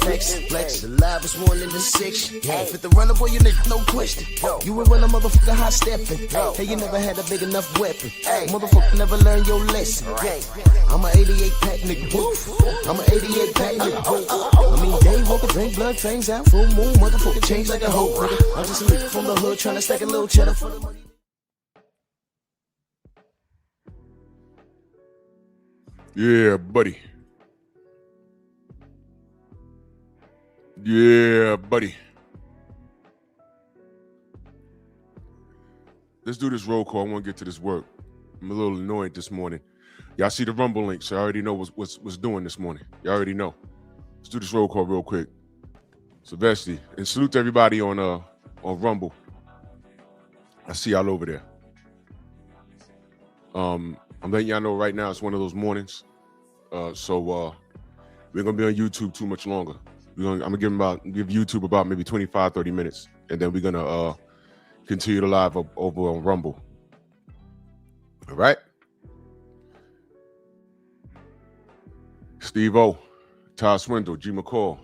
flex. The live was one in the section. Fit the runner, boy, you nigga, no question. You ain't run a motherfucker high stepping. Hey, you never had a big enough weapon. Motherfucker never learned your lesson. I'm a 88 pack nigga. I'm a 88 pack nigga. I mean, day walker, drink blood, trains out, full moon, motherfucker change like a hoe, nigga. I'm just a nigga from the hood trying to stack a little cheddar for the money. Yeah, buddy. Yeah, buddy. Let's do this roll call. I want to get to this work. I'm a little annoyed this morning. Y'all see the Rumble link, so I already know what's doing this morning. You already know. Let's do this roll call real quick. Sylvester, and salute to everybody on Rumble. I see y'all over there. I'm letting y'all know right now it's one of those mornings. So we're gonna be on YouTube too much longer. I'm gonna give YouTube about maybe 25, 30 minutes, and then we're gonna continue to live over on Rumble. All right. Steve O, Todd Swindle, G McCall,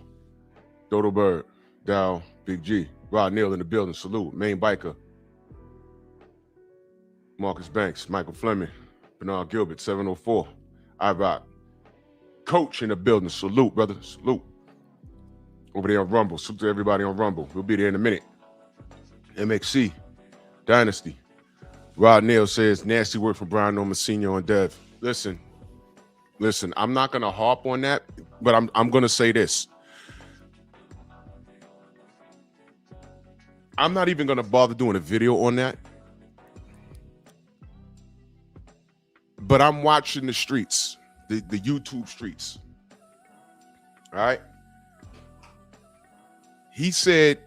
Dodo Bird, Dow, Big G, Rod Neal in the building, salute, Main Biker, Marcus Banks, Michael Fleming, Bernard Gilbert, 704, iRock, Coach in the building, salute, brother, salute. Over there on Rumble, salute to everybody on Rumble. We'll be there in a minute. MXC, Dynasty. Rod Neal says, nasty word from Brian Norman Sr. on Dev. Listen, I'm not going to harp on that, but I'm going to say this. I'm not even going to bother doing a video on that. But I'm watching the streets, the YouTube streets. All right? He said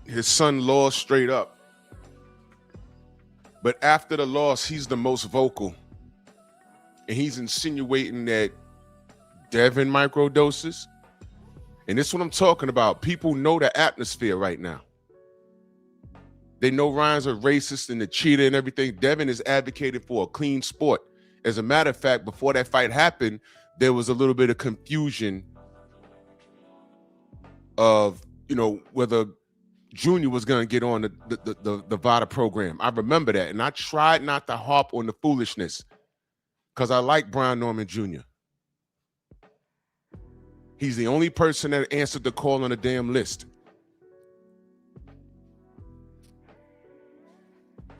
his son lost straight up. But after the loss, he's the most vocal. And he's insinuating that Devin microdoses. And this is what I'm talking about. People know the atmosphere right now. They know Ryan's a racist and a cheater and everything. Devin is advocating for a clean sport. As a matter of fact, before that fight happened, there was a little bit of confusion of, whether Junior was going to get on the VADA program. I remember that. And I tried not to harp on the foolishness because I like Brian Norman Jr. He's the only person that answered the call on the damn list.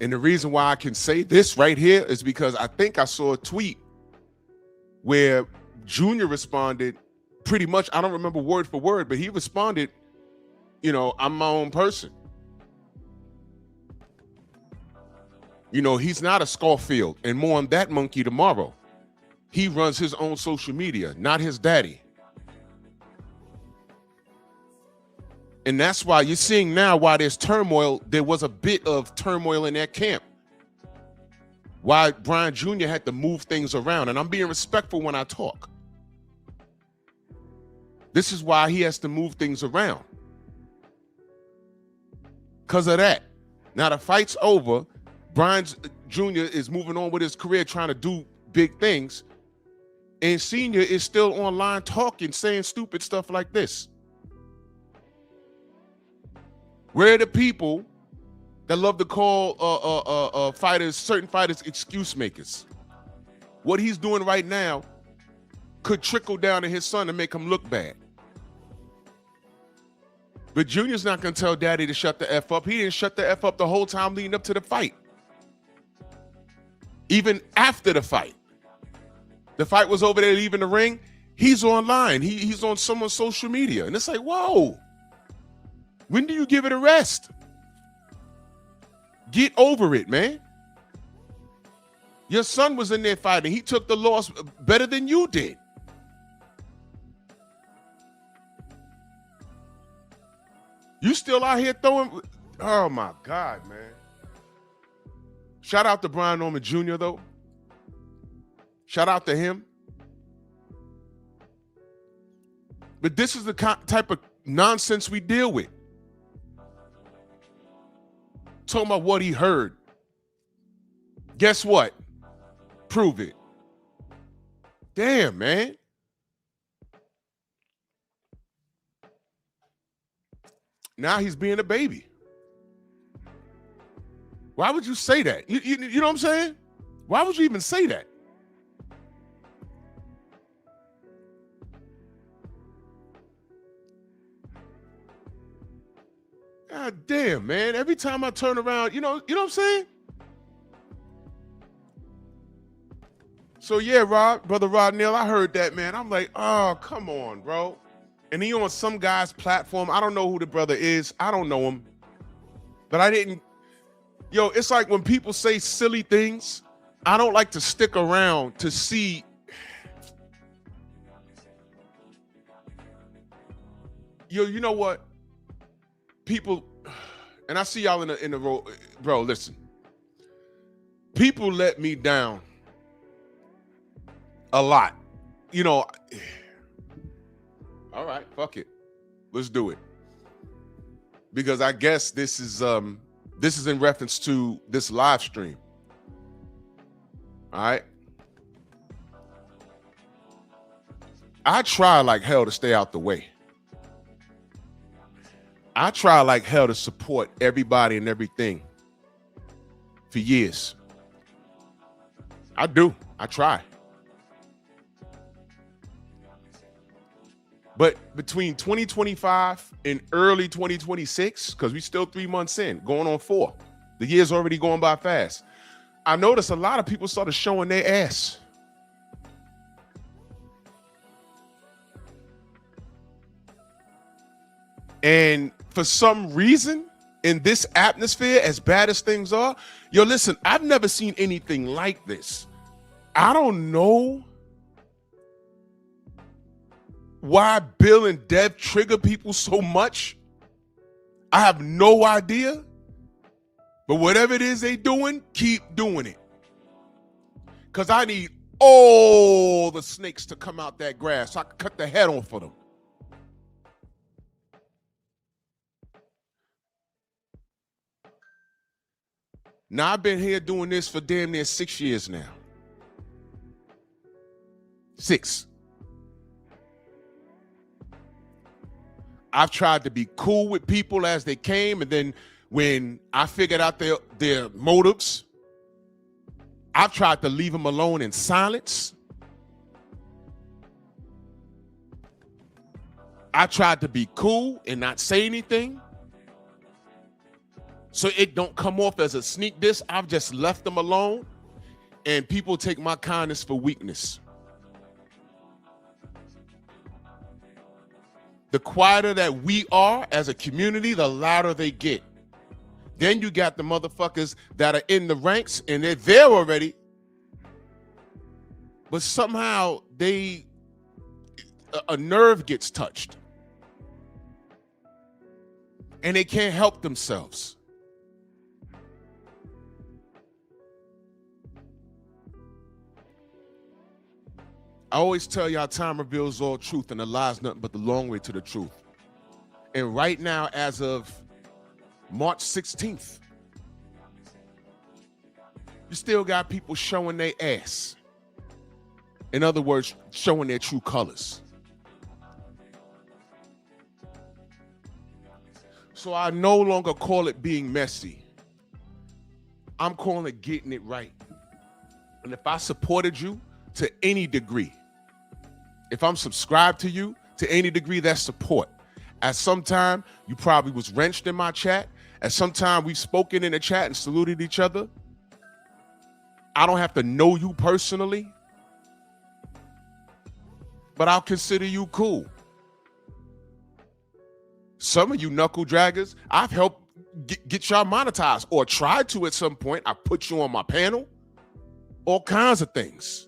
And the reason why I can say this right here is because I think I saw a tweet where Junior responded pretty much, I don't remember word for word, but he responded, I'm my own person. He's not a Scarfield, and more on that monkey tomorrow. He runs his own social media, not his daddy. And that's why you're seeing now why there's turmoil. There was a bit of turmoil in that camp. Why Brian Jr. had to move things around. And I'm being respectful when I talk. This is why he has to move things around. Because of that. Now the fight's over. Brian Jr. is moving on with his career, trying to do big things. And Senior is still online talking, saying stupid stuff like this. Where are the people that love to call certain fighters excuse makers? What he's doing right now could trickle down to his son and make him look bad. But Junior's not going to tell daddy to shut the F up. He didn't shut the F up the whole time leading up to the fight. Even after the fight. The fight was over there leaving the ring. He's online. He's on someone's social media. And it's like, whoa. When do you give it a rest? Get over it, man. Your son was in there fighting. He took the loss better than you did. You still out here throwing. Oh, my God, man. Shout out to Brian Norman Jr., though. Shout out to him. But this is the type of nonsense we deal with. Talking about what he heard. Guess what? Prove it. Damn, man. Now he's being a baby. Why would you say that? You know what I'm saying? Why would you even say that? God damn, man. Every time I turn around, you know what I'm saying? So yeah, brother Rod Neal, I heard that, man. I'm like, oh, come on, bro. And he on some guy's platform. I don't know who the brother is. I don't know him. But I didn't. Yo, it's like when people say silly things, I don't like to stick around to see. Yo, you know what? People, and I see y'all in the row. Bro, listen. People let me down a lot. You know, all right, fuck it. Let's do it. Because I guess this is in reference to this live stream. All right. I try like hell to stay out the way. I try like hell to support everybody and everything for years. I do. I try. But between 2025 and early 2026, because we still 3 months in, going on 4, the year's already going by fast. I noticed a lot of people started showing their ass. And for some reason, in this atmosphere, as bad as things are, yo, listen, I've never seen anything like this. I don't know why Bill and Dev trigger people so much. I have no idea. But whatever it is they doing, keep doing it. Because I need all the snakes to come out that grass so I can cut the head off of them. Now, I've been here doing this for damn near 6 years now. 6. I've tried to be cool with people as they came, and then when I figured out their motives, I've tried to leave them alone in silence. I tried to be cool and not say anything, so it don't come off as a sneak diss. I've just left them alone, and people take my kindness for weakness. The quieter that we are as a community, the louder they get. Then you got the motherfuckers that are in the ranks and they're there already, but somehow a nerve gets touched and they can't help themselves. I always tell y'all time reveals all truth and the lie's nothing but the long way to the truth. And right now, as of March 16th, you still got people showing their ass. In other words, showing their true colors. So I no longer call it being messy. I'm calling it getting it right. And if I supported you to any degree, if I'm subscribed to you to any degree, that's support. At some time, you probably was wrenched in my chat. At some time, we've spoken in the chat and saluted each other. I don't have to know you personally, but I'll consider you cool. Some of you knuckle draggers, I've helped get y'all monetized or tried to at some point. I put you on my panel, all kinds of things.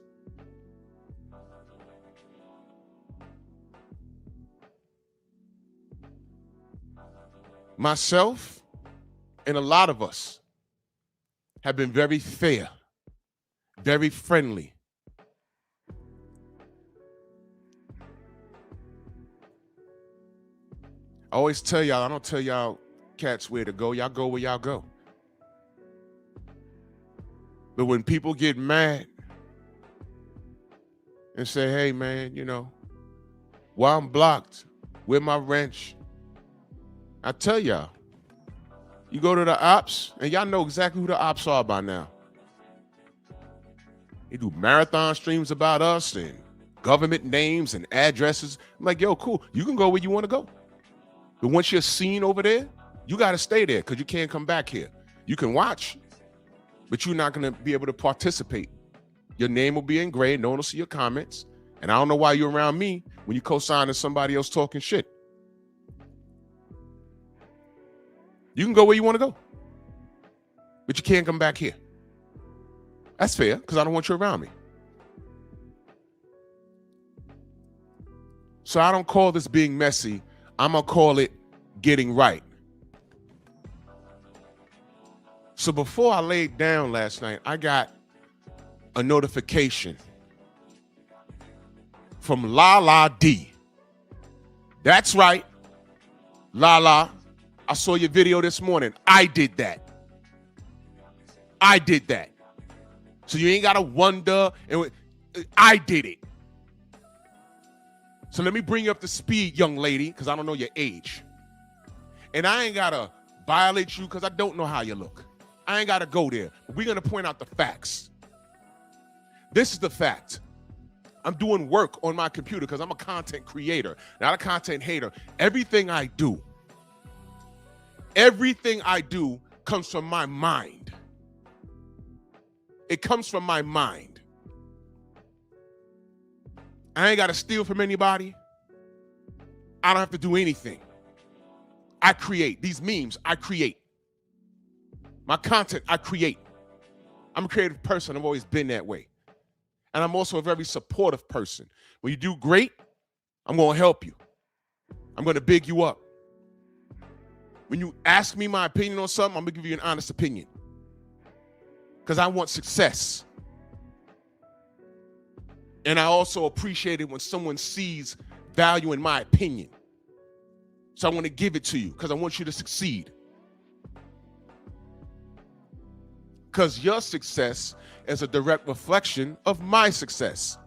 Myself and a lot of us have been very fair, very friendly. I always tell y'all, I don't tell y'all cats where to go. Y'all go where y'all go. But when people get mad and say, hey, man, you know, while I'm blocked, with my wrench, I tell y'all, you go to the ops, and y'all know exactly who the ops are by now. They do marathon streams about us and government names and addresses. I'm like, yo, cool. You can go where you want to go. But once you're seen over there, you got to stay there because you can't come back here. You can watch, but you're not going to be able to participate. Your name will be engraved. No one will see your comments. And I don't know why you're around me when you co-signing somebody else talking shit. You can go where you want to go, but you can't come back here. That's fair because I don't want you around me. So I don't call this being messy. I'm going to call it getting right. So before I laid down last night, I got a notification from Lala D. That's right. Lala, I saw your video this morning. I did that. I did that. So you ain't got to wonder. I did it. So let me bring you up to speed, young lady, because I don't know your age. And I ain't got to violate you because I don't know how you look. I ain't got to go there. But we're going to point out the facts. This is the fact. I'm doing work on my computer because I'm a content creator, not a content hater. Everything I do comes from my mind. It comes from my mind. I ain't got to steal from anybody. I don't have to do anything. I create these memes. I create my content. I create. I'm a creative person. I've always been that way. And I'm also a very supportive person. When you do great, I'm going to help you. I'm going to big you up. When you ask me my opinion on something, I'm going to give you an honest opinion. Because I want success. And I also appreciate it when someone sees value in my opinion. So I want to give it to you because I want you to succeed. Because your success is a direct reflection of my success.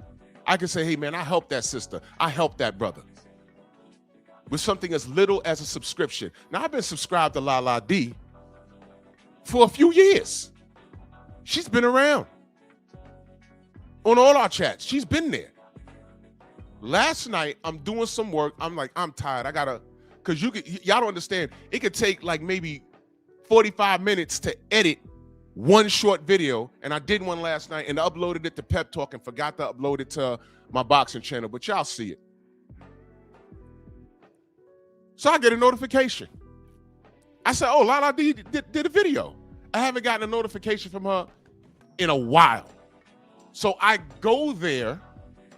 I can say, hey, man, I helped that sister. I helped that brother. With something as little as a subscription. Now, I've been subscribed to Lala D for a few years. She's been around. On all our chats, she's been there. Last night, I'm doing some work. I'm like, I'm tired. I gotta, because y'all don't understand. It could take like maybe 45 minutes to edit one short video. And I did one last night and uploaded it to Pep Talk and forgot to upload it to my boxing channel, but y'all see it. So I get a notification. I said, oh, Lala D did a video. I haven't gotten a notification from her in a while. So I go there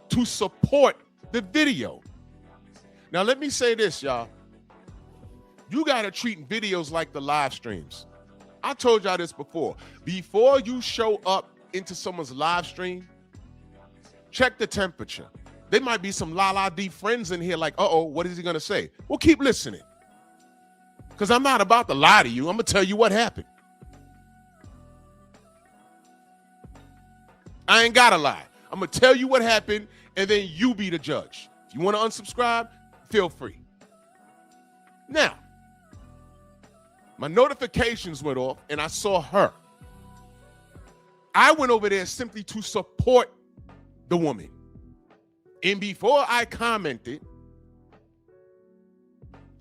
to support the video. Now, let me say this, y'all. You got to treat videos like the live streams. I told y'all this before. Before you show up into someone's live stream, check the temperature. There might be some Lala D friends in here like, uh-oh, what is he going to say? Well, keep listening. Because I'm not about to lie to you. I'm going to tell you what happened. I ain't got to lie. I'm going to tell you what happened, and then you be the judge. If you want to unsubscribe, feel free. Now, my notifications went off, and I saw her. I went over there simply to support the woman. And before I commented,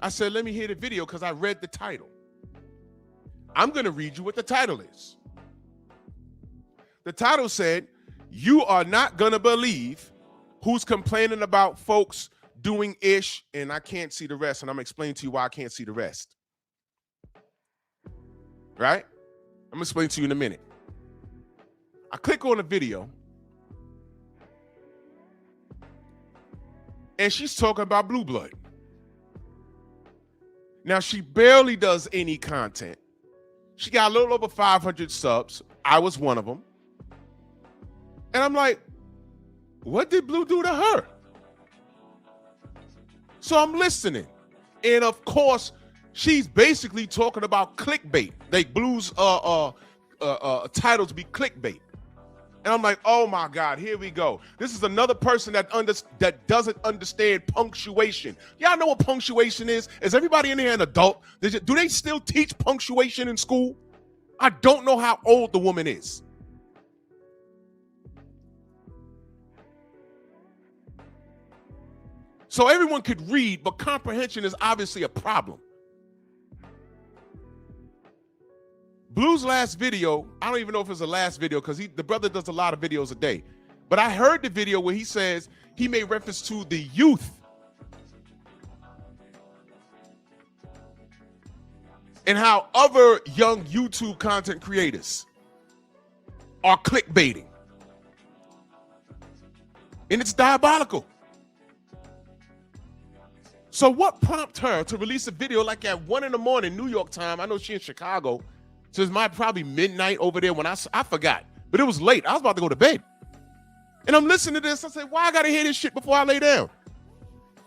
I said, let me hear the video because I read the title. I'm going to read you what the title is. The title said, you are not going to believe who's complaining about folks doing ish, and I can't see the rest, and I'm explaining to you why I can't see the rest. Right? I'm going to explain to you in a minute. I click on the video, and she's talking about Blue Blood. Now, she barely does any content. She got a little over 500 subs. I was one of them. And I'm like, what did Blue do to her? So I'm listening. And of course, she's basically talking about clickbait. Like Blue's titles be clickbait. And I'm like, oh my God, here we go. This is another person that doesn't understand punctuation. Y'all know what punctuation is? Is everybody in here an adult? Do they still teach punctuation in school? I don't know how old the woman is. So everyone could read, but comprehension is obviously a problem. Blue's last video, I don't even know if it's the last video because the brother does a lot of videos a day. But I heard the video where he says he made reference to the youth and how other young YouTube content creators are clickbaiting. And it's diabolical. So what prompted her to release a video like at 1 a.m, New York time? I know she in Chicago. So it's probably midnight over there when I forgot. But it was late. I was about to go to bed. And I'm listening to this. I said, why I got to hear this shit before I lay down?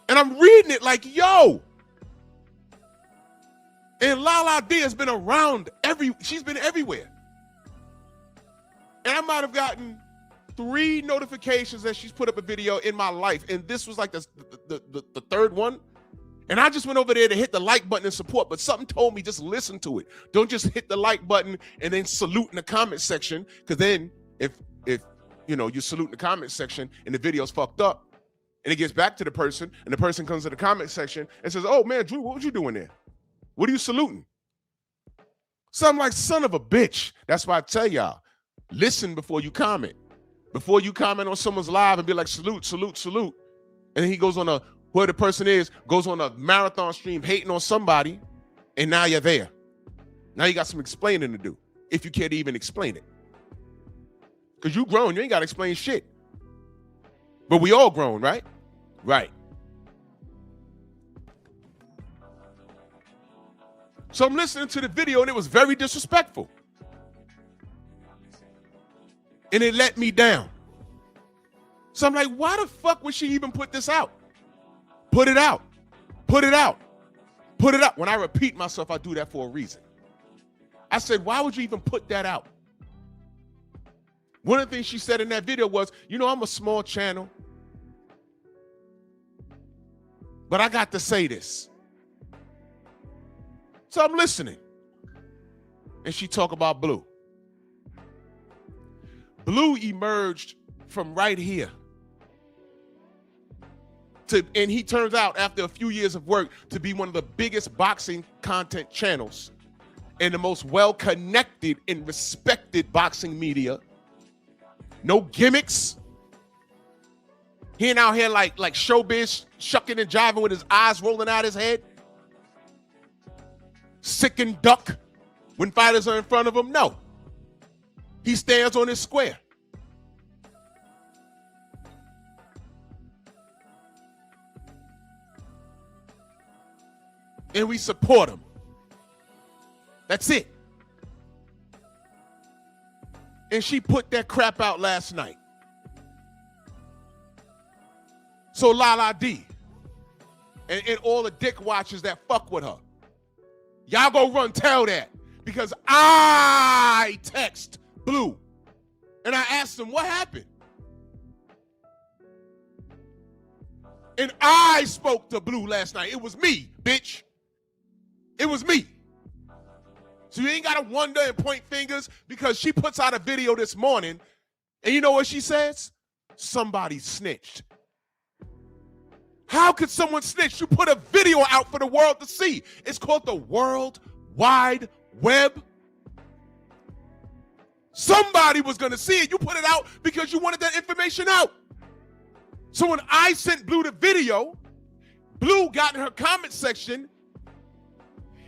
And I'm reading it like, yo. And Lala D has been around she's been everywhere. And I might have gotten 3 notifications that she's put up a video in my life. And this was like the third one. And I just went over there to hit the like button and support, but something told me just listen to it. Don't just hit the like button and then salute in the comment section, because then if you salute in the comment section and the video's fucked up and it gets back to the person and the person comes to the comment section and says, oh man, Drew, what was you doing there? What are you saluting? So I'm like, son of a bitch. That's why I tell y'all, listen before you comment. Before you comment on someone's live and be like, salute, salute, salute. And then he goes on whoever the person is, goes on a marathon stream hating on somebody, and now you're there. Now you got some explaining to do, if you can't even explain it. Because you grown, you ain't got to explain shit. But we all grown, right? Right. So I'm listening to the video, and it was very disrespectful. And it let me down. So I'm like, why the fuck would she even put this out? Put it out. Put it out. Put it out. When I repeat myself, I do that for a reason. I said, why would you even put that out? One of the things she said in that video was, I'm a small channel, but I got to say this. So I'm listening. And she talk about Blue. Blue emerged from right here. And he turns out, after a few years of work, to be one of the biggest boxing content channels and the most well-connected and respected boxing media. No gimmicks. He ain't out here like showbiz, shucking and jiving with his eyes rolling out his head. Sick and duck when fighters are in front of him. No. He stands on his square. And we support him. That's it. And she put that crap out last night. So Lala D and all the dick watchers that fuck with her, y'all go run tell that, because I text Blue and I asked him what happened. And I spoke to Blue last night. It was me, bitch. It was me. So you ain't got to wonder and point fingers, because she puts out a video this morning, and you know what she says? Somebody snitched. How could someone snitch? You put a video out for the world to see. It's called the World Wide Web. Somebody was going to see it. You put it out because you wanted that information out. So when I sent Blue the video, Blue got in her comment section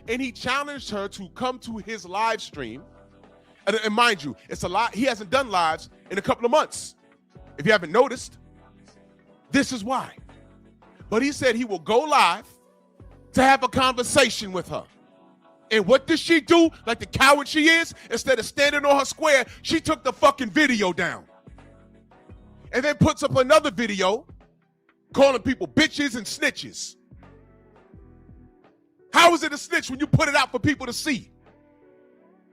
and he challenged her to come to his live stream. And mind you, it's a lot. He hasn't done lives in a couple of months. If you haven't noticed, this is why. But he said he will go live to have a conversation with her. And what did she do? Like the coward she is, instead of standing on her square, she took the fucking video down. And then puts up another video calling people bitches and snitches. How is it a snitch when you put it out for people to see?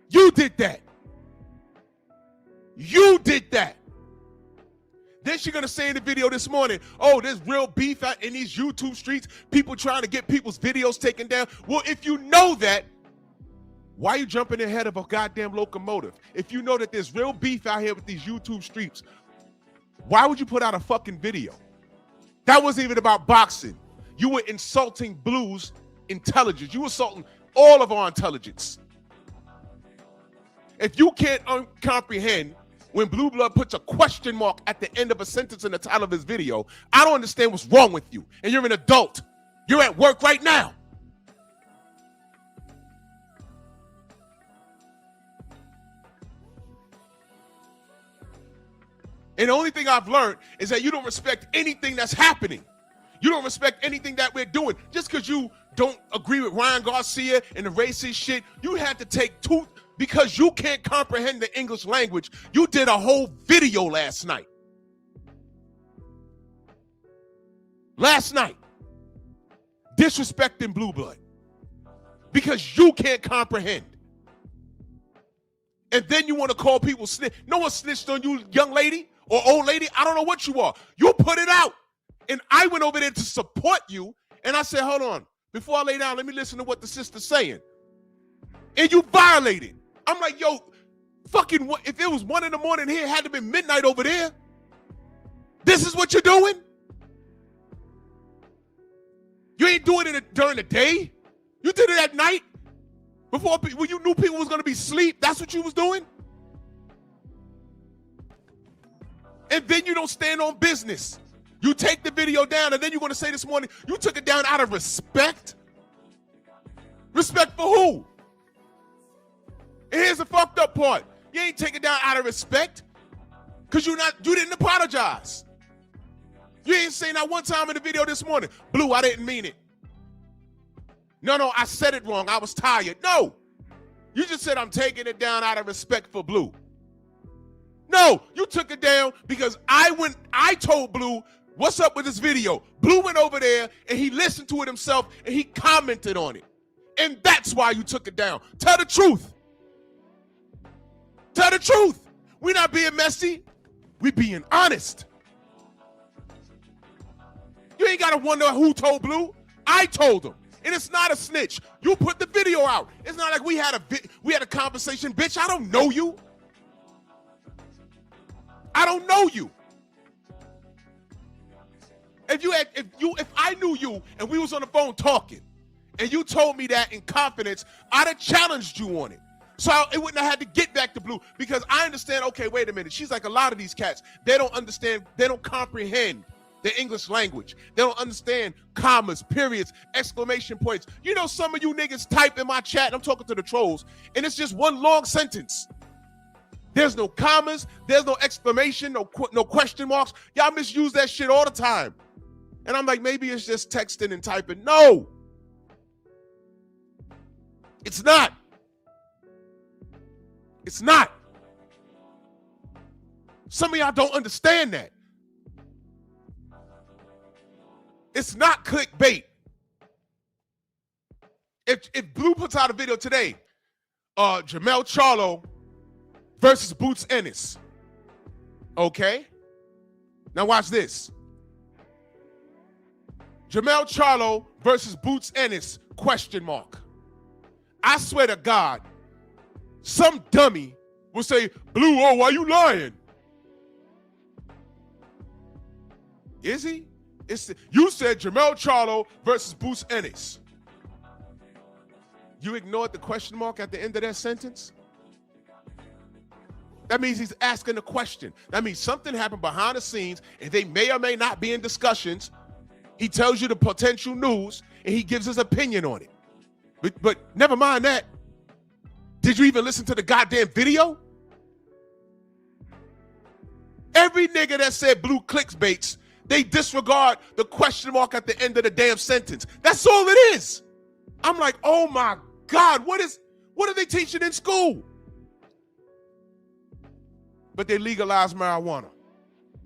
You did that. You did that. Then she's going to say in the video this morning, oh, there's real beef out in these YouTube streets, people trying to get people's videos taken down. Well, if you know that, why are you jumping ahead of a goddamn locomotive? If you know that there's real beef out here with these YouTube streets, why would you put out a fucking video? That wasn't even about boxing. You were insulting Blue's intelligence. You were insulting all of our intelligence. If you can't comprehend when Blue Blood puts a question mark at the end of a sentence in the title of his video, I don't understand what's wrong with you. And you're an adult. You're at work right now. And the only thing I've learned is that you don't respect anything that's happening. You don't respect anything that we're doing. Just because you don't agree with Ryan Garcia and the racist shit, you had to take two, because you can't comprehend the English language. You did a whole video last night. Disrespecting Blue Blood. Because you can't comprehend. And then you want to call people snitch. No one snitched on you, young lady or old lady. I don't know what you are. You put it out. And I went over there to support you. And I said, hold on. Before I lay down, let me listen to what the sister's saying. And you violated. I'm like, yo, fucking what? If it was 1 a.m. here, it had to be midnight over there. This is what you're doing? You ain't doing it during the day. You did it at night. Before, when you knew people was going to be asleep, that's what you was doing? And then you don't stand on business. You take the video down, and then you're going to say this morning, you took it down out of respect? Respect for who? And here's the fucked up part. You ain't take it down out of respect because you didn't apologize. You ain't say not one time in the video this morning, Blue, I didn't mean it. No, I said it wrong. I was tired. No, you just said I'm taking it down out of respect for Blue. No, you took it down because I told Blue, what's up with this video? Blue went over there and he listened to it himself and he commented on it. And that's why you took it down. Tell the truth. Tell the truth. We're not being messy. We're being honest. You ain't got to wonder who told Blue. I told him. And it's not a snitch. You put the video out. It's not like we had a conversation. Bitch, I don't know you. I don't know you. If I knew you and we was on the phone talking and you told me that in confidence, I'd have challenged you on it. So it wouldn't have had to get back to Blue because I understand, okay, wait a minute. She's like a lot of these cats. They don't understand. They don't comprehend the English language. They don't understand commas, periods, exclamation points. You know, some of you niggas type in my chat, and I'm talking to the trolls, and it's just one long sentence. There's no commas, there's no exclamation, no question marks. Y'all misuse that shit all the time. And I'm like, maybe it's just texting and typing. No. It's not. It's not. Some of y'all don't understand that. It's not clickbait. If Blue puts out a video today, Jamel Charlo versus Boots Ennis. Okay? Now watch this. Jamel Charlo versus Boots Ennis, question mark. I swear to God, some dummy will say, Blue, oh, why you lying? Is he? You said Jamel Charlo versus Boots Ennis. You ignored the question mark at the end of that sentence? That means he's asking a question. That means something happened behind the scenes, and they may or may not be in discussions. He tells you the potential news, and he gives his opinion on it. But never mind that. Did you even listen to the goddamn video? Every nigga that said Blue clickbaits, they disregard the question mark at the end of the damn sentence. That's all it is. I'm like, oh my God, what are they teaching in school? But they legalized marijuana.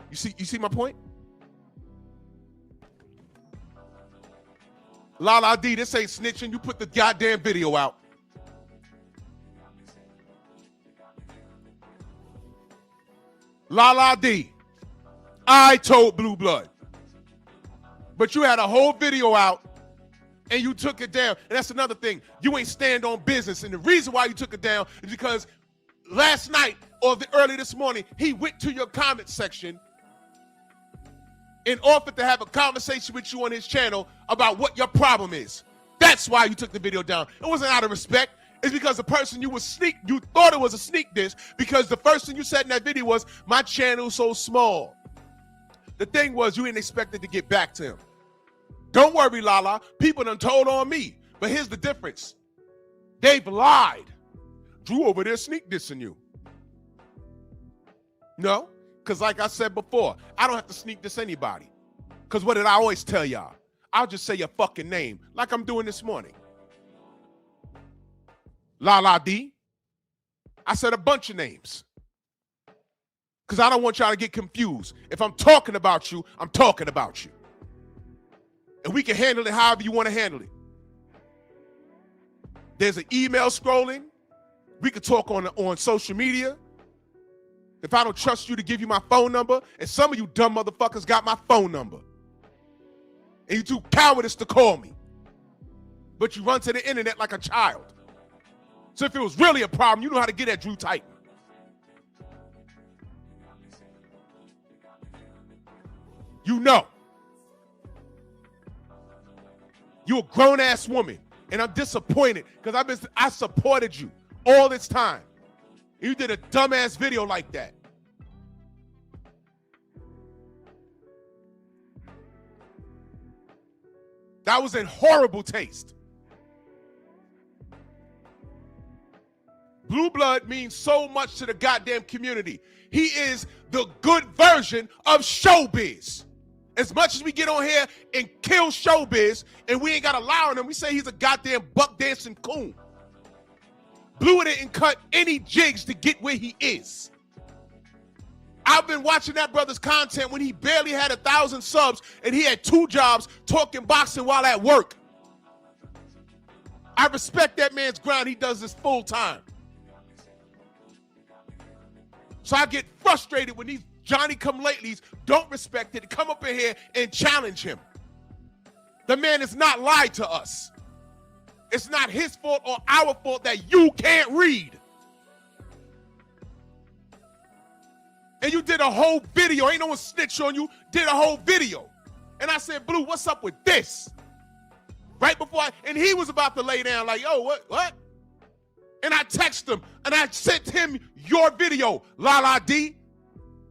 You see my point? Lala D, this ain't snitching. You put the goddamn video out. Lala D, I told Blue Blood. But you had a whole video out and you took it down. And that's another thing. You ain't stand on business. And the reason why you took it down is because last night or early this morning, he went to your comment section and offered to have a conversation with you on his channel about what your problem is. That's why you took the video down. It wasn't out of respect. It's because the person you thought it was a sneak diss because the first thing you said in that video was, my channel's so small. The thing was, you didn't expect it to get back to him. Don't worry, Lala. People done told on me. But here's the difference. They've lied. Drew over there sneak dissing you. No, because like I said before, I don't have to sneak diss anybody. Because what did I always tell y'all? I'll just say your fucking name, like I'm doing this morning. Lala D. I said a bunch of names. Because I don't want y'all to get confused. If I'm talking about you, I'm talking about you. And we can handle it however you want to handle it. There's an email scrolling. We could talk on social media. If I don't trust you to give you my phone number, and some of you dumb motherfuckers got my phone number. And you too cowardice to call me. But you run to the internet like a child. So if it was really a problem, you know how to get at Drew Titan. You know. You're a grown-ass woman, and I'm disappointed because I supported you all this time. You did a dumbass video like that. That was in horrible taste. Blue Blood means so much to the goddamn community. He is the good version of showbiz. As much as we get on here and kill showbiz, and we ain't got to lie on him, we say he's a goddamn buck dancing coon. Blue didn't cut any jigs to get where he is. I've been watching that brother's content when he barely had 1,000 subs and he had 2 jobs talking boxing while at work. I respect that man's grind. He does this full time. So I get frustrated when these Johnny-come-latelys don't respect it, come up in here and challenge him. The man has not lied to us. It's not his fault or our fault that you can't read. And you did a whole video. Ain't no one snitch on you. Did a whole video. And I said, Blue, what's up with this? Right before and he was about to lay down like, yo, what? And I texted him and I sent him your video, Lala D.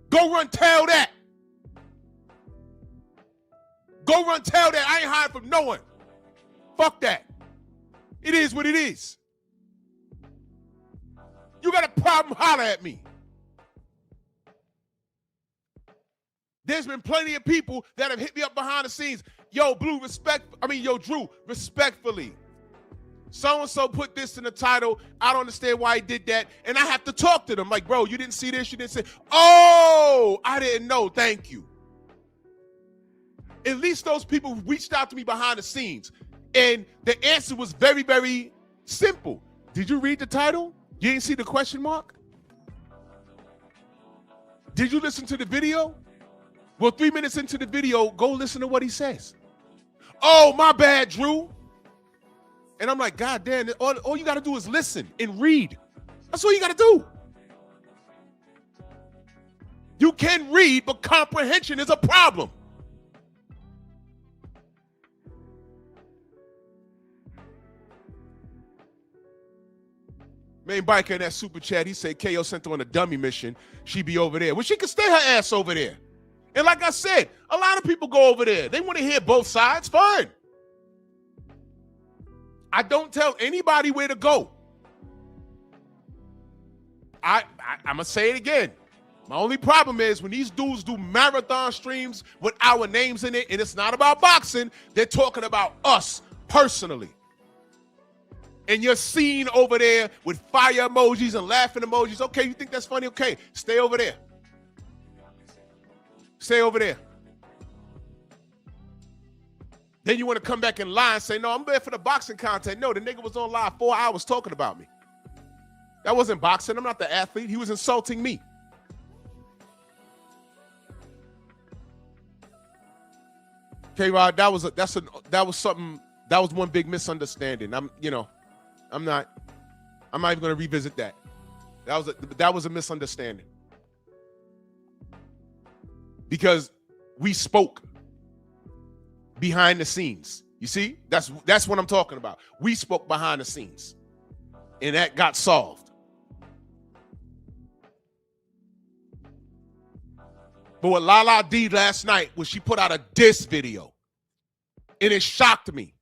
Go run tell that. Go run tell that. I ain't hiding from no one. Fuck that. It is what it is. You got a problem, holler at me. There's been plenty of people that have hit me up behind the scenes. Yo, Blue, Drew, respectfully. So-and-so put this in the title. I don't understand why he did that. And I have to talk to them. Like, bro, you didn't see this? You didn't say, oh, I didn't know. Thank you. At least those people reached out to me behind the scenes. And the answer was very, very simple. Did you read the title? You didn't see the question mark? Did you listen to the video? Well, 3 minutes into the video, go listen to what he says. Oh, my bad, Drew. And I'm like, God damn, all you got to do is listen and read. That's all you got to do. You can read, but comprehension is a problem. Main biker in that super chat, he said KO sent her on a dummy mission. She be over there. Well, she can stay her ass over there. And like I said, a lot of people go over there. They want to hear both sides. Fine. I don't tell anybody where to go. I'm going to say it again. My only problem is when these dudes do marathon streams with our names in it, and it's not about boxing, they're talking about us personally. And you're seen over there with fire emojis and laughing emojis. Okay, you think that's funny? Okay, stay over there. Stay over there. Then you want to come back and lie and say, no, I'm there for the boxing content. No, the nigga was on live 4 hours talking about me. That wasn't boxing. I'm not the athlete. He was insulting me. K-Rod, that was one big misunderstanding. I'm not even gonna revisit that. That was a misunderstanding. Because we spoke behind the scenes. You see? That's what I'm talking about. We spoke behind the scenes. And that got solved. But what Lala did last night was she put out a diss video. And it shocked me.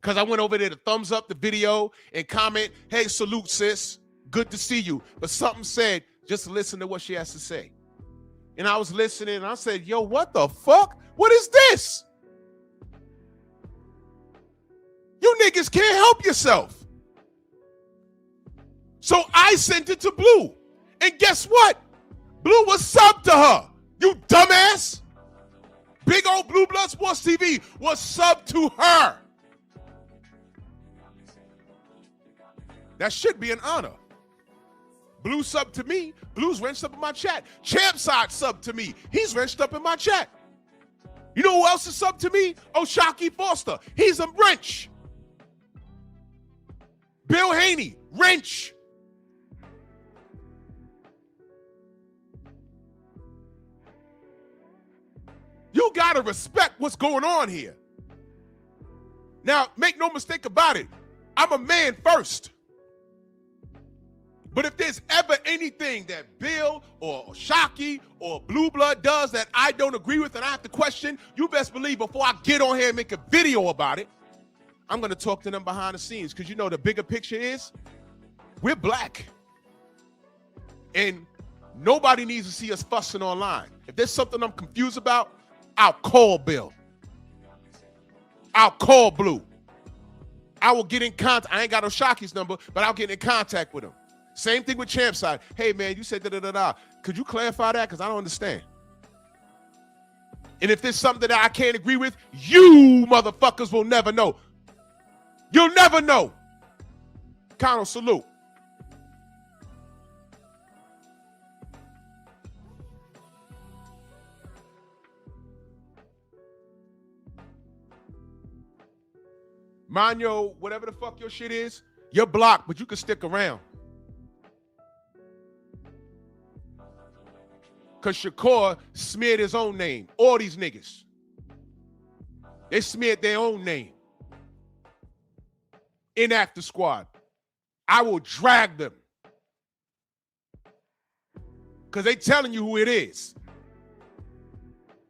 Because I went over there to thumbs up the video and comment, hey, salute, sis. Good to see you. But something said, just listen to what she has to say. And I was listening and I said, yo, what the fuck? What is this? You niggas can't help yourself. So I sent it to Blue. And guess what? Blue was subbed to her. You dumbass. Big old Blue Blood Sports TV was subbed to her. That should be an honor. Blue sub to me. Blue's wrenched up in my chat. Champside sub to me. He's wrenched up in my chat. You know who else is sub to me? Oshaki Foster. He's a wrench. Bill Haney, wrench. You gotta respect what's going on here. Now, make no mistake about it. I'm a man first. But if there's ever anything that Bill or Shockey or Blue Blood does that I don't agree with and I have to question, you best believe before I get on here and make a video about it, I'm going to talk to them behind the scenes. Because you know the bigger picture is we're black. And nobody needs to see us fussing online. If there's something I'm confused about, I'll call Bill. I'll call Blue. I will get in contact. I ain't got no Shockey's number, but I'll get in contact with him. Same thing with Champside. Hey, man, you said da-da-da-da. Could you clarify that? Because I don't understand. And if there's something that I can't agree with, you motherfuckers will never know. You'll never know. Colonel, salute. Mind your, whatever the fuck your shit is, you're blocked, but you can stick around. Because Shakur smeared his own name. All these niggas. They smeared their own name. In After Squad. I will drag them. Because they telling you who it is.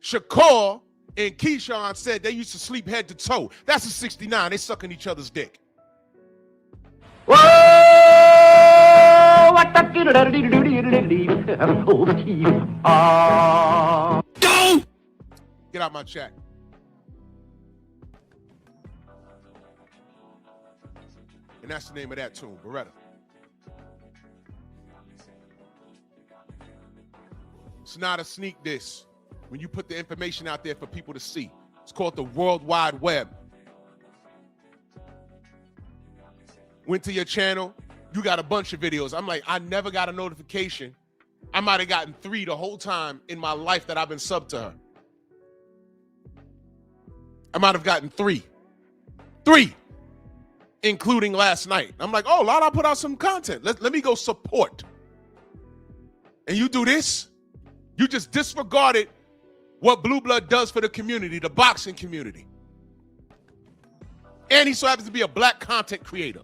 Shakur and Keyshawn said they used to sleep head to toe. That's a 69. They sucking each other's dick. Get out my chat. And that's the name of that tune, Beretta. It's not a sneak diss when you put the information out there for people to see. It's called the World Wide Web. Went to your channel, you got a bunch of videos. I'm like, I never got a notification. I might have gotten 3 the whole time in my life that I've been subbed to her. I might have gotten 3. 3, including last night. I'm like, oh, Lala put out some content. Let me go support. And you do this? You just disregarded what Blue Blood does for the community, the boxing community. And he so happens to be a black content creator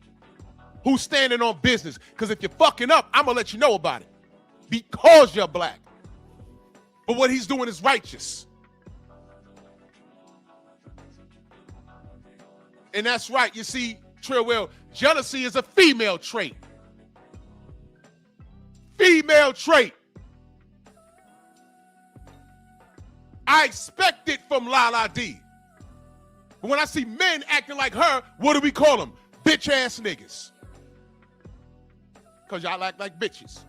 who's standing on business. Because if you're fucking up, I'm going to let you know about it. Because you're black. But what he's doing is righteous. And that's right. You see, Trillwell, jealousy is a female trait. Female trait. I expect it from Lala D. But when I see men acting like her, what do we call them? Bitch ass niggas. Because y'all act like bitches.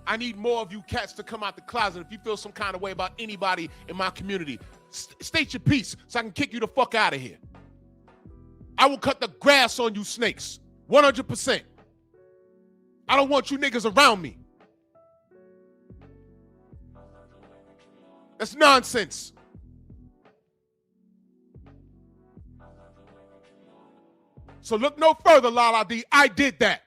I need more of you cats to come out the closet. If you feel some kind of way about anybody in my community, state your piece so I can kick you the fuck out of here. I will cut the grass on you snakes. 100%. I don't want you niggas around me. That's nonsense. So look no further, Lala D. I did that.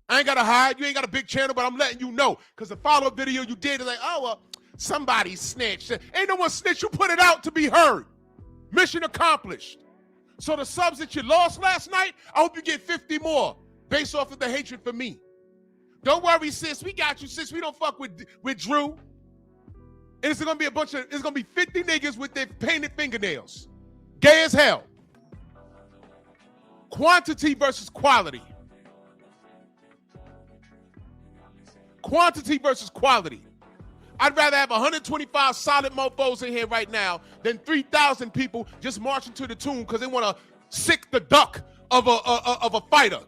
I ain't got to hide. You ain't got a big channel, but I'm letting you know. Because the follow-up video you did is like, oh, well, somebody snitched. Ain't no one snitched. You put it out to be heard. Mission accomplished. So the subs that you lost last night, I hope you get 50 more based off of the hatred for me. Don't worry, sis. We got you, sis. We don't fuck with Drew. And it's going to be it's going to be 50 niggas with their painted fingernails. Gay as hell. Quantity versus quality. Quantity versus quality. I'd rather have 125 solid mofos in here right now than 3,000 people just marching to the tune because they want to sick the duck of a fighter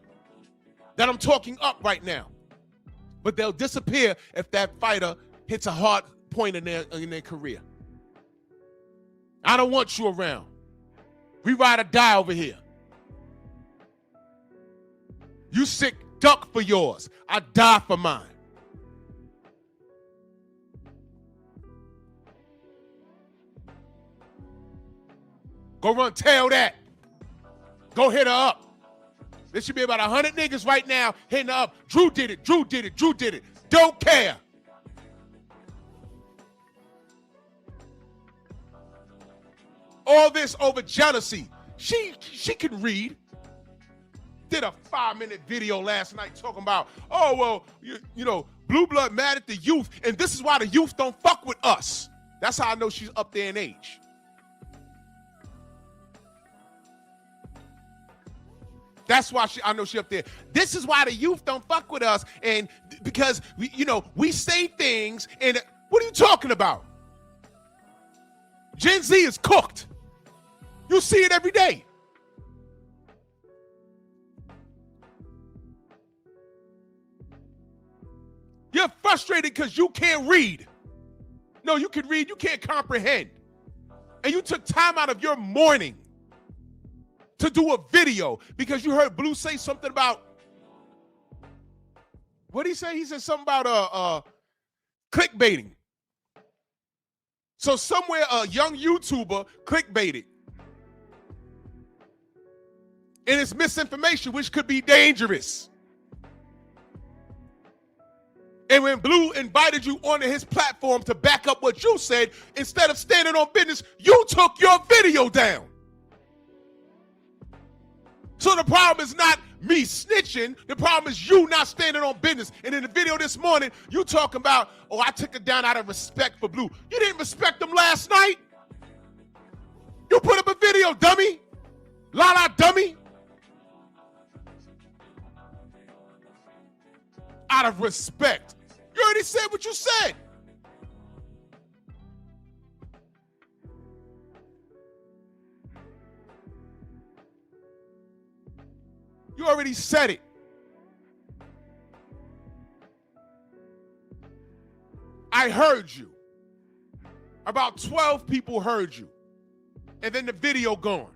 that I'm talking up right now. But they'll disappear if that fighter hits a hard point in their career. I don't want you around. We ride or die over here. You sick duck for yours. I die for mine. Go run, tell that. Go hit her up. There should be about 100 niggas right now hitting her up. Drew did it, Drew did it, Drew did it. Don't care. All this over jealousy. She can read. Did a 5-minute video last night talking about, oh, well, you know, Blue Blood mad at the youth, and this is why the youth don't fuck with us. That's how I know she's up there in age. That's why I know she up there. This is why the youth don't fuck with us, and because we say things, and what are you talking about? Gen Z is cooked. You see it every day. You're frustrated because you can't read. No, you can read, you can't comprehend. And you took time out of your morning to do a video because you heard Blue say something about, what did he say? He said something about clickbaiting. So somewhere a young YouTuber clickbaited. And it's misinformation, which could be dangerous. And when Blue invited you onto his platform to back up what you said, instead of standing on business, you took your video down. So the problem is not me snitching. The problem is you not standing on business. And in the video this morning, you talking about, oh, I took it down out of respect for Blue. You didn't respect him last night. You put up a video, dummy. La dummy. Out of respect. You already said what you said. You already said it. I heard you. About 12 people heard you. And then the video gone.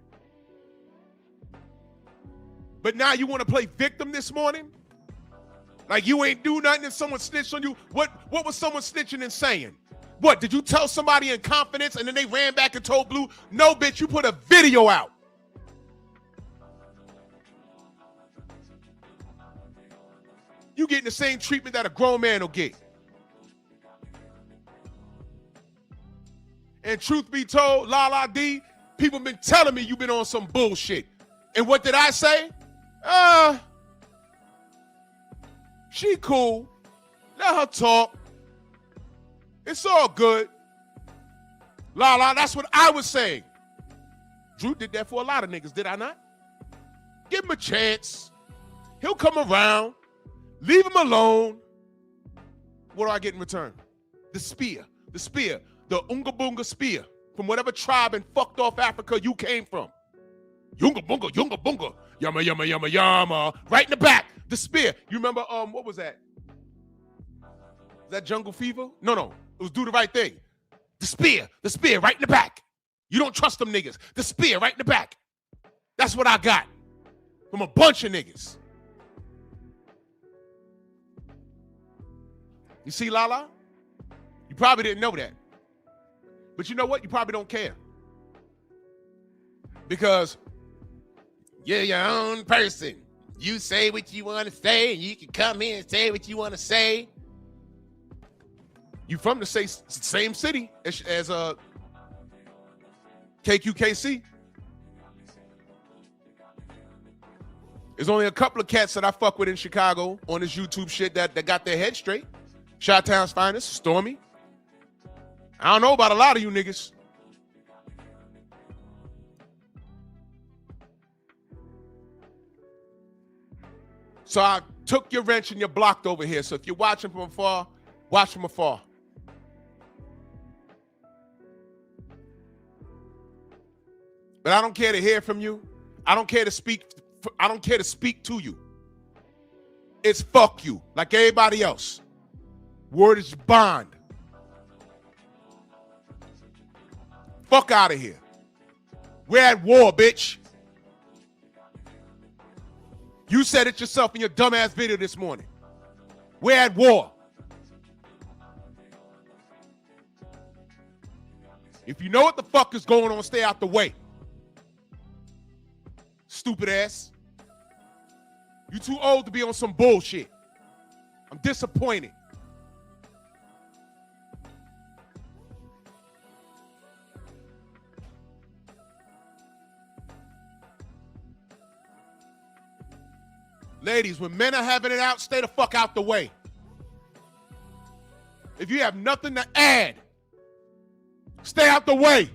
But now you want to play victim this morning? Like you ain't do nothing and someone snitched on you? What was someone snitching and saying? What, did you tell somebody in confidence and then they ran back and told Blue? No, bitch, you put a video out. You getting the same treatment that a grown man will get. And truth be told, La D, people been telling me you've been on some bullshit. And what did I say? She cool. Let her talk. It's all good. La, that's what I was saying. Drew did that for a lot of niggas, did I not? Give him a chance. He'll come around. Leave him alone. What do I get in return? The spear, the Unga Bunga spear from whatever tribe in fucked off Africa you came from. Yunga Bunga, yama, yama, yama, yama. Right in the back, the spear. You remember, what was that? Is that Jungle Fever? No, it was Do the Right Thing. The spear, right in the back. You don't trust them niggas. The spear, right in the back. That's what I got from a bunch of niggas. You see, Lala? probably didn't know that. But you know what? You probably don't care. Because you're your own person. You say what you want to say, and you can come in and say what you want to say. You from the same city as KQKC. There's only a couple of cats that I fuck with in Chicago on this YouTube shit that got their head straight. Chi-Town's finest, Stormy. I don't know about a lot of you niggas. So I took your wrench and you're blocked over here. So if you're watching from afar, watch from afar. But I don't care to hear from you. I don't care to speak. I don't care to speak to you. It's fuck you, like everybody else. Word is bond. Fuck out of here. We're at war, bitch. You said it yourself in your dumbass video this morning. We're at war. If you know what the fuck is going on, stay out the way. Stupid ass. You too old to be on some bullshit. I'm disappointed. Ladies, when men are having it out, stay the fuck out the way. If you have nothing to add, stay out the way.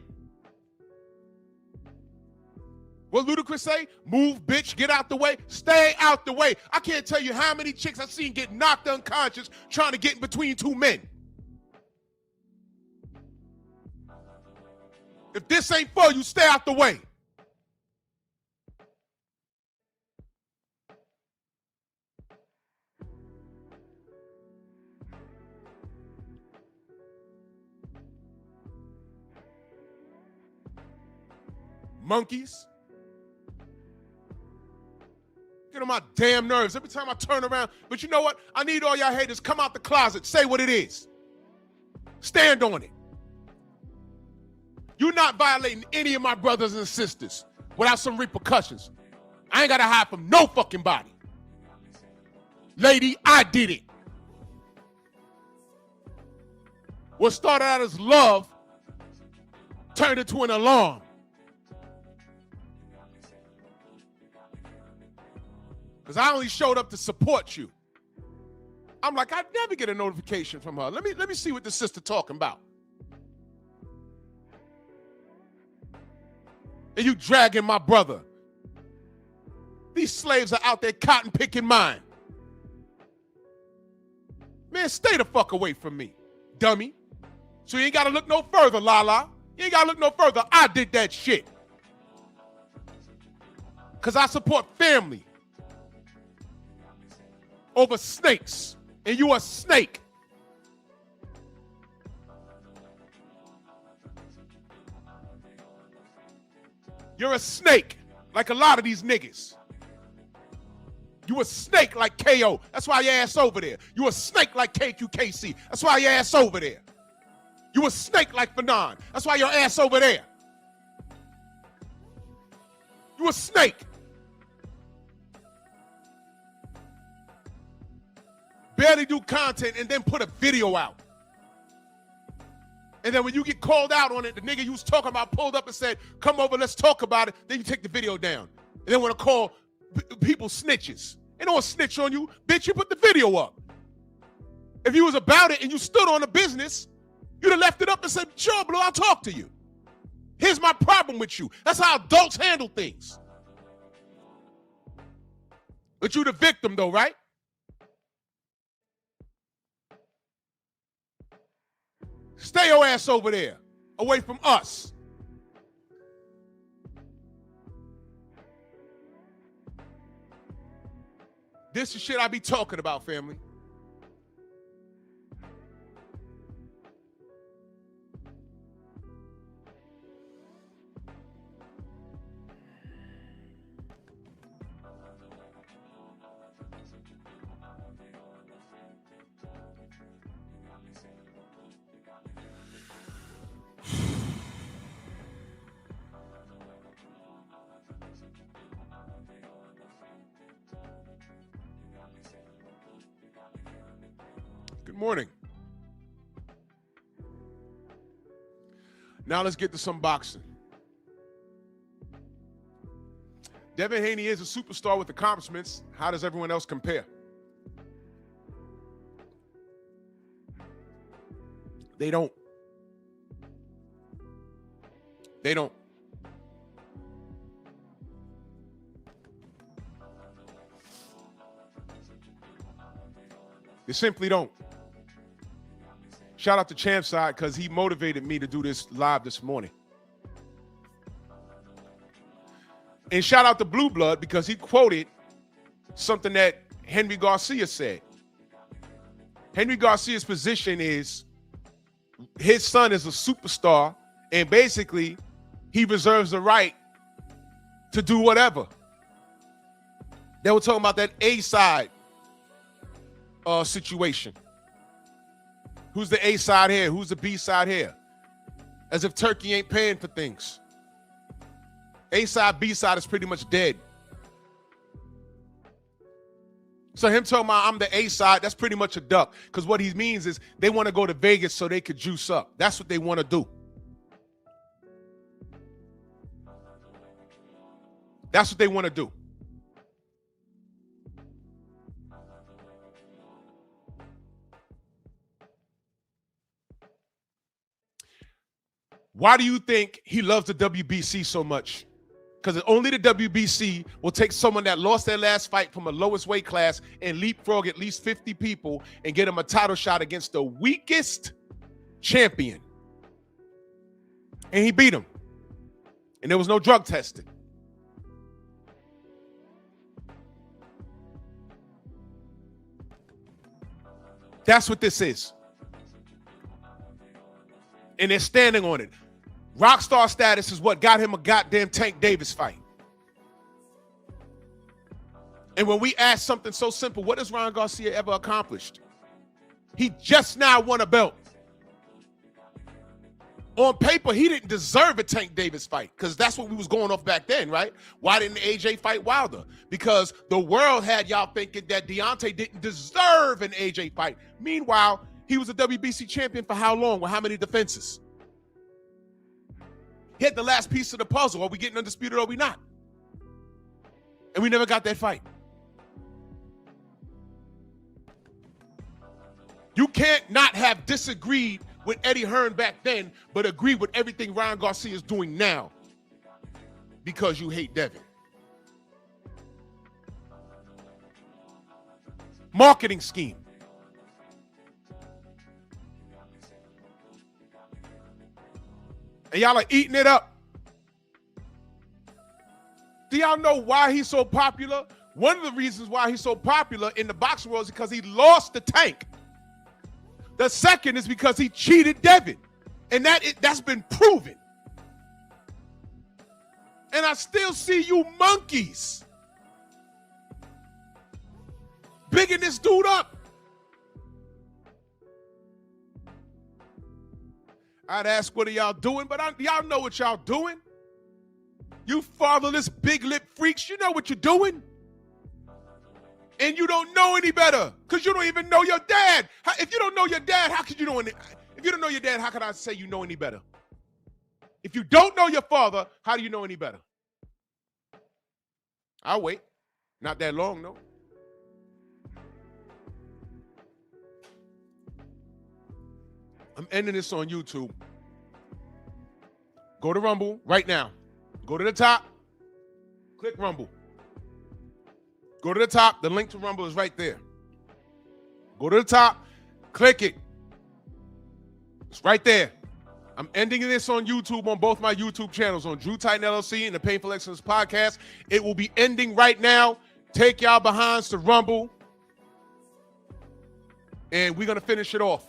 What Ludacris say? Move, bitch, get out the way. Stay out the way. I can't tell you how many chicks I've seen get knocked unconscious trying to get in between two men. If this ain't for you, stay out the way. Monkeys. Get on my damn nerves every time I turn around. But you know what? I need all y'all haters. Come out the closet. Say what it is. Stand on it. You're not violating any of my brothers and sisters without some repercussions. I ain't got to hide from no fucking body. Lady, I did it. What started out as love turned into an alarm. Because I only showed up to support you. I'm like, I'd never get a notification from her. Let me see what the sister talking about. And you dragging my brother. These slaves are out there cotton picking mine. Man, stay the fuck away from me, dummy. So you ain't got to look no further, Lala. You ain't got to look no further. I did that shit. Because I support family over snakes, and you a snake. You're a snake, like a lot of these niggas. You a snake like KO. That's why your ass over there. You a snake like KQKC. That's why your ass over there. You a snake like Fanon. That's why your ass over there. You a snake. Barely do content and then put a video out. And then when you get called out on it, the nigga you was talking about pulled up and said, come over, let's talk about it. Then you take the video down. And then want to call people snitches. They don't snitch on you. Bitch, you put the video up. If you was about it and you stood on the business, you'd have left it up and said, sure, Blue, I'll talk to you. Here's my problem with you. That's how adults handle things. But you the victim though, right? Stay your ass over there, away from us. This is shit I be talking about, family. Good morning. Now let's get to some boxing. Devin Haney is a superstar with accomplishments. How does everyone else compare? They don't. They don't. They simply don't. Shout out to Champside because he motivated me to do this live this morning. And shout out to Blue Blood because he quoted something that Henry Garcia said. Henry Garcia's position is his son is a superstar, and basically he reserves the right to do whatever. They were talking about that A-side situation. Who's the A-side here? Who's the B-side here? As if Turkey ain't paying for things. A-side, B-side is pretty much dead. So him talking about I'm the A-side, that's pretty much a duck. Because what he means is they want to go to Vegas so they could juice up. That's what they want to do. That's what they want to do. Why do you think he loves the WBC so much? Because only the WBC will take someone that lost their last fight from a lowest weight class and leapfrog at least 50 people and get him a title shot against the weakest champion. And he beat him. And there was no drug testing. That's what this is. And they're standing on it. Rockstar status is what got him a goddamn Tank Davis fight. And when we ask something so simple, what has Ryan Garcia ever accomplished? He just now won a belt. On paper, he didn't deserve a Tank Davis fight because that's what we was going off back then, right? Why didn't AJ fight Wilder? Because the world had y'all thinking that Deontay didn't deserve an AJ fight. Meanwhile, he was a WBC champion for how long? With how many defenses? He had the last piece of the puzzle. Are we getting undisputed or are we not? And we never got that fight. You can't not have disagreed with Eddie Hearn back then, but agree with everything Ryan Garcia is doing now because you hate Devin. Marketing scheme. And y'all are eating it up. Do y'all know why he's so popular? One of the reasons why he's so popular in the boxing world is because he lost the Tank. The second is because he cheated Devin. And that's been proven. And I still see you monkeys bigging this dude up. I'd ask what are y'all doing, but y'all know what y'all doing. You fatherless, big lip freaks, you know what you're doing. And you don't know any better because you don't even know your dad. If you don't know your dad, how could you know any? If you don't know your dad, how can I say you know any better? If you don't know your father, how do you know any better? I'll wait. Not that long, no. I'm ending this on YouTube. Go to Rumble right now. Go to the top. Click Rumble. Go to the top. The link to Rumble is right there. Go to the top. Click it. It's right there. I'm ending this on YouTube on both my YouTube channels, on Drew Titan LLC and the Painful Excellence Podcast. It will be ending right now. Take y'all behinds to Rumble. And we're going to finish it off.